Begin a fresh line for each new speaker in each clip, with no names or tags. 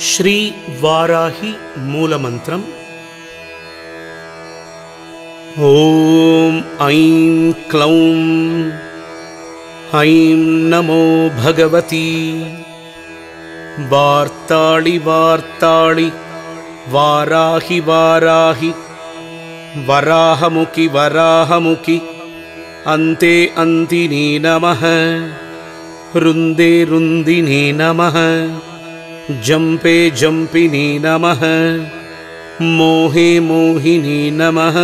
श्री वाराही मूलमन्त्रम्। ॐ ऐं क्लौं ऐं नमो भगवती वार्ताळि वार्ताळि वाराहि वाराहि वराहमुखि वराहमुखि अन्ते अन्तिनी नमः। रुन्दे रुन्दिनी नमः। जम्पे जम्पिनी नमः। मोहे मोहिनी नमः।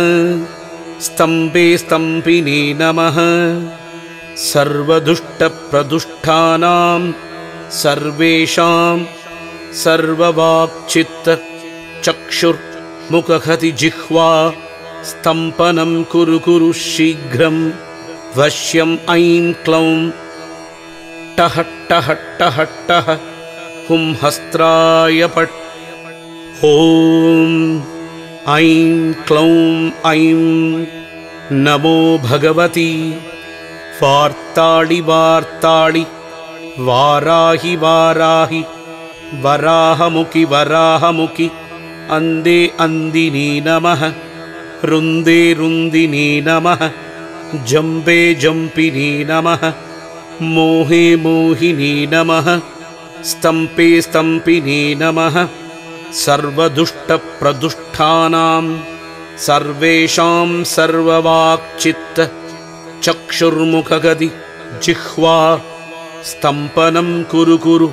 स्तम्भे स्तम्भिनी नमः। सर्वदुष्टप्रदुष्टानां सर्वेषां सर्ववाक्चित्त चक्षुर्मुखहति जिह्वा स्तम्पनं कुरु कुरु शीघ्रं वश्यं ऐं क्लौं टः टः टः टः हुं हस्त्राय पट्। ॐ ऐं क्लौं ऐं नमो भगवती वार्ताळि वार्ताळि वाराहि वाराहि वराहमुखि वराहमुखि अन्ते अन्दिनी नमः। रुन्दे रुन्दिनी नमः। जम्बे जम्पिनी नमः। मोहे मोहिनी नमः। स्तम्पे स्तम्पिनी नमः। सर्वदुष्टप्रदुष्टानां सर्वेषां सर्ववाक्चित्त चक्षुर्मुखगति जिह्वा स्तम्पनं कुरु कुरु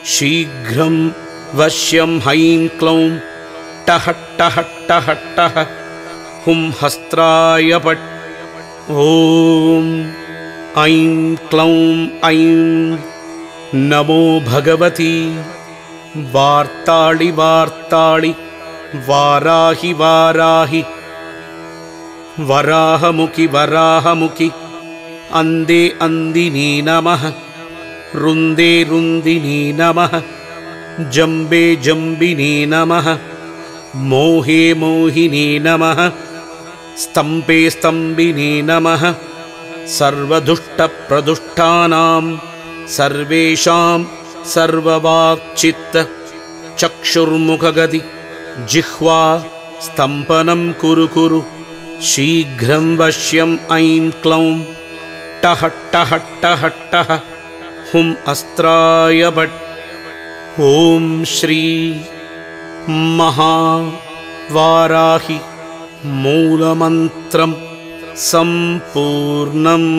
शीघ्रं वश्यं ऐं क्लौं टः टः टः टः हुं हस्त्राय पट्। ॐ ऐं क्लौं ऐं नमो भगवती वार्ताळि वार्ताळि वाराहि वाराहि वराहमुखि वराहमुखि अन्ते अन्दिनी नमः। रुन्दे रुन्दिनी नमः। जम्बे जम्बिनी नमः। मोहे मोहिनी नमः। स्तम्भे स्तम्भिनी नमः। सर्वदुष्टप्रदुष्टानां सर्वेषां सर्ववाक्चित्त चक्षुर्मुखगति जिह्वा स्तम्पनं कुरु कुरु शीघ्रं वश्यं ऐं क्लौं टः टः टः टः हुं अस्त्राय पट्। ॐ श्री महावाराहि मूलमन्त्रं सम्पूर्णम्।